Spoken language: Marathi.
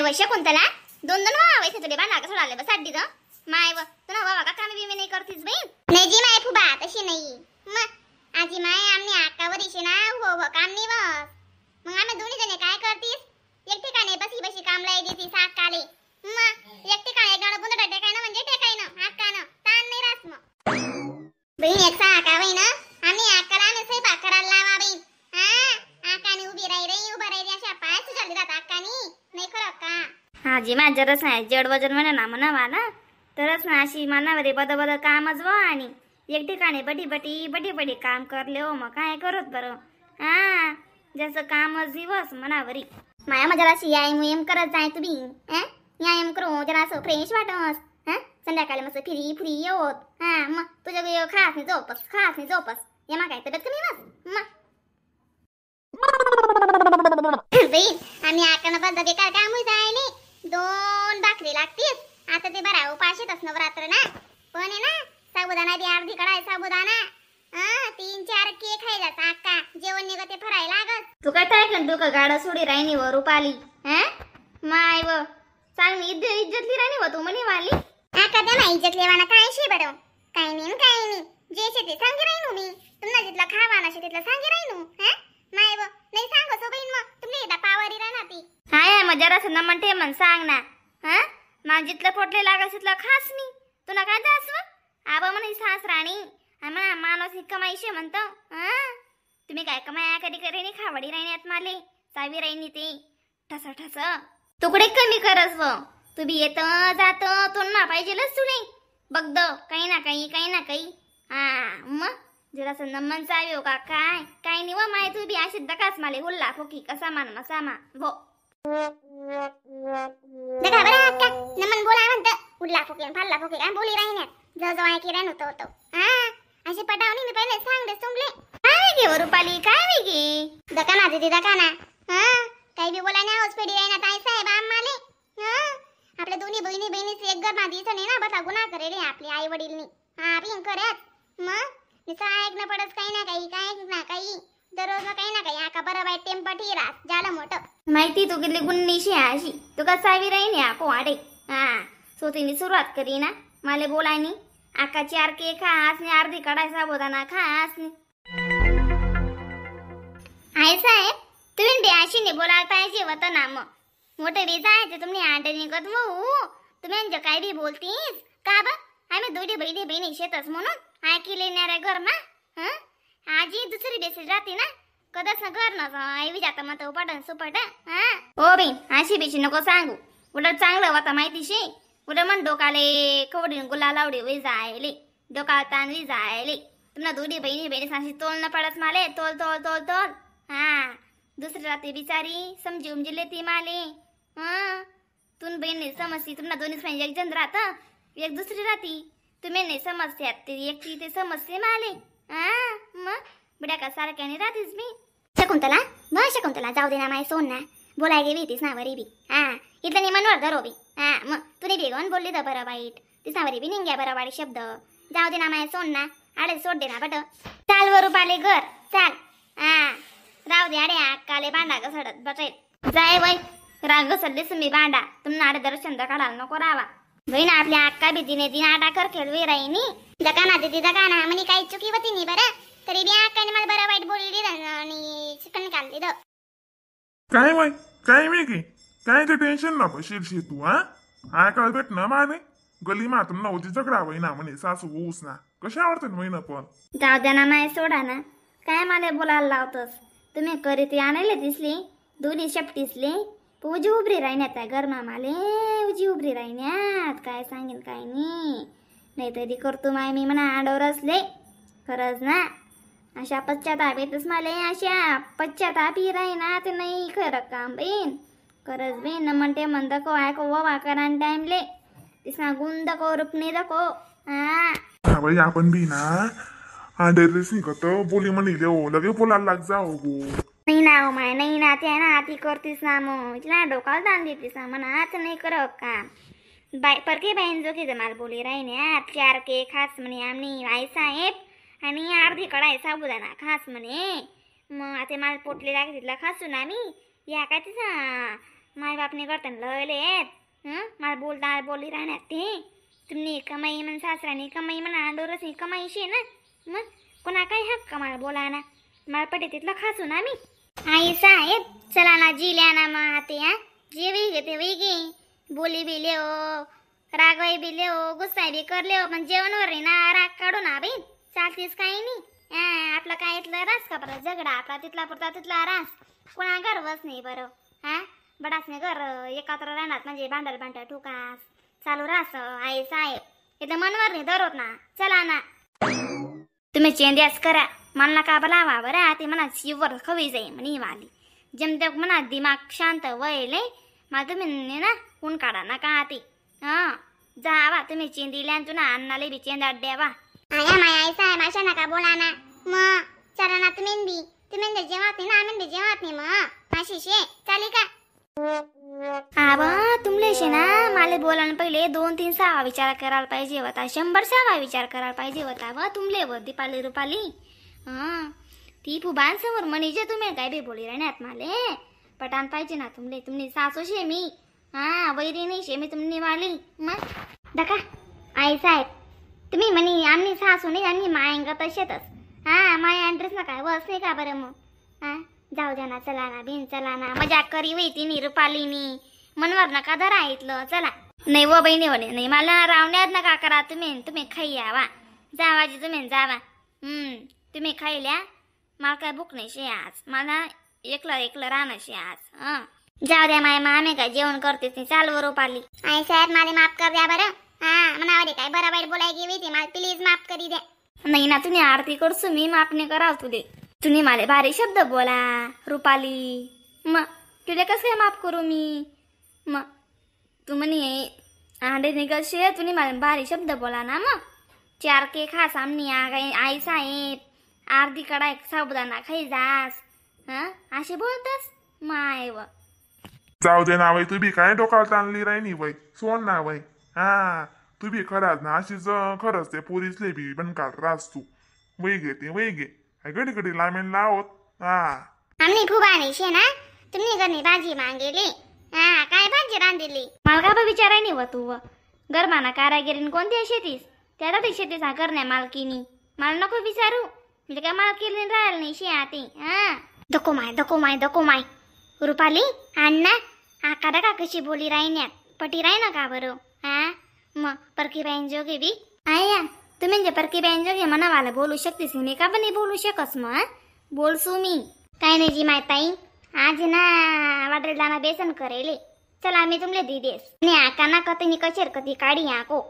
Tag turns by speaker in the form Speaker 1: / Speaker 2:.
Speaker 1: माय व शकुंतला दोन दोन वावा वैसे तुले बांधा का सोडाले बस साडी द माय व तुना वावा का काम बी नाही करतीस बहीण नाही जी माय फुबा तशी नाही मग आजी माय आम्ही आकावर इशे ना हो हो काम नाही बस मग आम्ही दोन्ही जणे काय करतीस एक ठिकाणी बसी बसी काम लाई देती साकाले मग एक ठिकाणी गाणं बुंद टेकाय ना म्हणजे टेकाय ना हाकानं ताण नाही राहत मग बहीण एक साका वय ना आम्ही आकाला आम्ही स्वयंपाक करायला लावा बहीण हा आकाने उभी राही अशा पाय सुजाली जात आकानी नाही खरं का हाजी माझ्या रस आहे जड वजन म्हणा ना म्हणावा ना तरच ना अशी मनावरी बद बद कामच व आणि एक ठिकाणी बटी काम करले हो मग काय करत बरं हा जसं कामच दिवस मनावरी माया मग जरा व्यायाम करत जाय तुम्ही व्यायाम करू जरा असं फ्रेश वाटस संध्याकाळी मस्त फिरी येऊत हा मग तुझ्या खास नाही झोपस या मग काय तब्येत कमी मग आम्ही आकाना बद्दल बेकार काम जायले 2 भाकरी लागतील आता ते बरा उपाशीतच नवरात्र ना पण आहे ना साबुदाणा बी अर्धी कडाय साबुदाणा 3-4 केक खायला आका जेवण निघते फरायला लागत तू काय ऐकलं तू का गाडा सोडी राहिनी व रुपाली माय व चांगली इज्जतली राहिनी व तू म्हणे वाली आका त्या ना इज्जत लेवाना काय शे बरं काय नाही जे शे ते सांगे राहिनू मी तुम्हाला जितला खावाना शे तितला सांगे राहिनू माय व नाही सांग सो बहीण मग तुम्ही एकदा पावरी राहणार ती हाय मग जरासं न म्हणते म्हण सांग ना मा जितलं पोटले लागस तितलं खास मी तुला काय दास आबा म्हणे सास राणी आम्हाला मानसिक कमाईशे म्हणतो तुम्ही काय कमाया कधी करे खावडी राहण्यात माले सावी राहिनी ते ठस तुकडे कमी करस व तू बी येत जात तो ना पाहिजेलच तुने बघ काही ना काही मग जरासं नमन चावी हो का काय निव माय तू बी अशी दकास माले हुल्ला फोकी कसा मान मसामा भो दका बरं अक्का नमन बोला म्हणत हुल्ला फोकी फाल्ला फोकी काय बोली राहिन्यात जो ऐकी राहन होतो अशी पटावणी मी पहिले सांगले तुमले काय गे रुपाली काय वेगी दकाना दीदी दकाना काही बी बोला नाही हॉस्पिटल राहिना ताई साहेब आम्हाले आपल्या दोन्ही बहिणीचे एक घर मादी नाही ना बसा गुन्हा करे रे आपली आई वडीलनी बिन करत मग निसा ऐकणं पडत काही ना काही दररोज काही ना काही आका बरं बाय टेम्पटी रास झालं मोठं माहिती तू किती गुन्नीशी अशी तू कसावी राहीन या कोवाडे सोतीने सुरुवात करी ना माले बोलायनी आका 4 केक खास ने अर्धी कडाई साबुदाणा खास ने आई साहेब तुम्ही बी अशी ने बोलायला पाहिजे होतं ना मग मोठे बी जायचे तुम्ही आंटे निघत तुम्ही काय बी बोलतीस का बा आम्ही दोघी बहिणी शेतच म्हणून ऐकी लेणाऱ्या घर मा आजी दुसरी बेसी जाते ना कदाच ना घर ना आई जाता मत पटन सुपट ओ बी अशी बेशी नको सांगू उलट चांगलं होता माहितीशी उलट म्हण डोकाले कवडीन गुला लावडी वे जायले डोका ताण वी जायले तुम्हाला दोघी बहिणी साशी तोल न पडत माले तोल दुसरी रात्री बिचारी समजी उमजिले ती माले तुम बहिणी समजती तुम्हाला दोन्ही एक जण राहत एक दुसरी राहती तुम्ही नाही समजते ते एकटी ते समजते माले मग बिड्या का सारख्याने राहतीस मी शकुंतला जाऊ दे ना माय सोन ना बोलाय गेली तीस नावरी बी इथलं नि मनवर धरो बी मग तुने बेगवून बोलली तर बरं वाईट तीस नावरी बी निघ्या बरं वाईट शब्द जाऊ दे ना माय सोन ना आडे सोड दे ना बट चाल वर रुपाले घर चाल राहू दे आडे काले बांधा घसडत बटेल जाय वय राग घसडलीस मी बांधा तुम्हाला आडे दर्शन काढायला नको रावा बहीण आपल्या अक्का बी दिने दिन आटा कर खेळवी राहिनी दकाना दीदी दकाना म्हणे काही चुकी होती नाही बरं तरी बी अक्काने मला बरं वाईट बोलली आणि चिकन काढली द
Speaker 2: काय वय काय वेगळी काय ते टेन्शन ना शिरशी तू काय भेट ना माने गली मातून नव्हती झगडा वय म्हणे सासू ऊस ना कशा आवडते वय पण
Speaker 1: जाऊ द्या ना माय सोडा ना काय मला बोलायला लावतस तुम्ही करीत आणायला दिसली दोन्ही शपटीसले उजी उभरी राहण्यात आहे गरमामाले उजी उभरी राहण्यात काय सांगेन काय नाही तरी करतो माय मी म्हणा आडवर असले खरंच ना अशा पश्चाताप येतच मला अशा पश्चातापी राहीना ते नाही खरं काम बहीण खरंच बहीण न म्हणते म्हणत को ऐको वा करा टाइमले ते सांगून दको रुपणे दको
Speaker 2: भाई आपण बी ना ड्रेस निघत बोली म्हणले हो लगे बोलायला लाग जाओ
Speaker 1: नाही ना हो माय नाही ना ते ना ती करतीस ना मग तिला डोकाला दान देतीस ना म्हणा आता नाही कर का परके बहीण जो की जमाल बोली राहिन्यात 4 केक खास म्हणे आम्ही आई साहेब आणि अर्धी कडाई साबुदाणा खास म्हणे मग आता मला पोटली लागेल तिथला खासू ना मी या काय तिचा माय बापने करताना लयलेत मला बोलता बोली राहण्यात ते तुम्ही कमाई म्हण सासराने कमाई म्हणा डोरसनी कमाई शे ना मग कोणा काय हक्क मला बोला ना मला पटे तिथलं खासू ना मी आई साहेब चला ना जिल्या ना मग आते जे वेगे ते वेगे बोली बी ले हो रागवाई बी ले हो गुस्सा बी कर ले हो पण जेवणवर ना राग काढू ना बाई चालतीस काही नाही आपला काय इथलं रास का बरं झगडा आपला तिथला पुरता तिथला रास कोणा गर्वच नाही बरं बडासने घर एकत्र राहणार म्हणजे भांडर भांडर ठुकास चालू रास आई साहेब इथं मनवर नाही धरत ना चला ना तुम्ही चेंद्यास करा मला का बोलावा बरं ते म्हणा शिवर खवी जाई म्हणे वाली जमते म्हणा दिमाग शांत वयले मला तुम्ही ना कोण काढा ना का ती जावा तुम्ही चेंदिल्या तुला अन्नाले बी चेंदात द्यावा आया माय आई साहेब अशा नका बोला ना मग चला ना तुम्ही जेवत नाही ना आम्ही जेवत नाही मग अशी शे चाली का आबा तुमले शे ना मला बोलायला पहिले 2-3 सहा विचार करायला पाहिजे होता 100 सहा विचार करायला पाहिजे होता व तुमले व दीपाली रुपाली ती फुबांसमोर म्हणीचे तुम्ही काय बी बोली राहण्यात माले पटान पाहिजे ना तुमने सासू शे मी वैरी नाही शे मी तुमने वाली मग दका आई साहेब तुम्ही म्हणी आम्ही सासू नाही आम्ही मायंगा तसेतच माय ॲड्रेस ना काय बस नाही का बरं मग जाऊ द्या ना चला ना बिन चला ना मजाक करी वई तिनी रुपालीनी मनवर नका धरा इथलं चला नाही व बहिणी वडे नाही मला रावण्यात नका करा तुम्ही खाई यावा जावाजी तुम्ही जावा तुम्ही खायल्या मला काय भूक नाही शे आज मला एकलं राहणं शे आज जाऊ द्या माय आम्ही काय जेवण करतेच नाही चाल व रुपाली आई साहेब मला माफ कर द्या बरं मनावर काय बरं वाईट बोलाय गेली ती मला प्लीज माफ करी द्या नाही ना तुम्ही आरती करसू मी माफ नाही कराव तुले तुम्ही मला भारी शब्द बोला रुपाली मग तुला कसं काय माफ करू मी मग तू म्हणे आंडे निघाशे तुम्ही मला भारी शब्द बोला ना मग 4 के खा सामनी आई साहेब आरती कडा एक साबुदाणा खाई जास असे बोलतस माय व
Speaker 2: जाऊ दे ना बाई तू बी काय डोकाला ताणली राहिनी बाई सोड ना बाई तू बी खराच ना अशीच खरंच ते पोरीसले बी बनकाल रास तू वै घे घडी घडी लामेन लावत
Speaker 1: आम्ही फुबानी शे ना तुम्ही घरी भाजी मागेली काय भाजी रांधली मला का विचाराय व तू गरमाना कारागिरीन कोणती शेतीस त्या शेतीस करण्या मालकीनी मला नको विचारू म्हणजे काय मालकीनी राहिल नाही शे आती दको माय रुपाली अण्णा आकारा का कशी बोली राहिन्यात पटी राही ना का बरं मग परकी बहीण जोगे बी आया तुम्ही म्हणजे परकी बहीण जोगे मनावाला बोलू शकतेस मी का पण नाही बोलू शकस मग बोलसू मी काय नाही जी माय ताई आज ना वाटला ना बेसन करेले चला मी तुमले दी देस ने आका ना कती कचेर कती काढी आको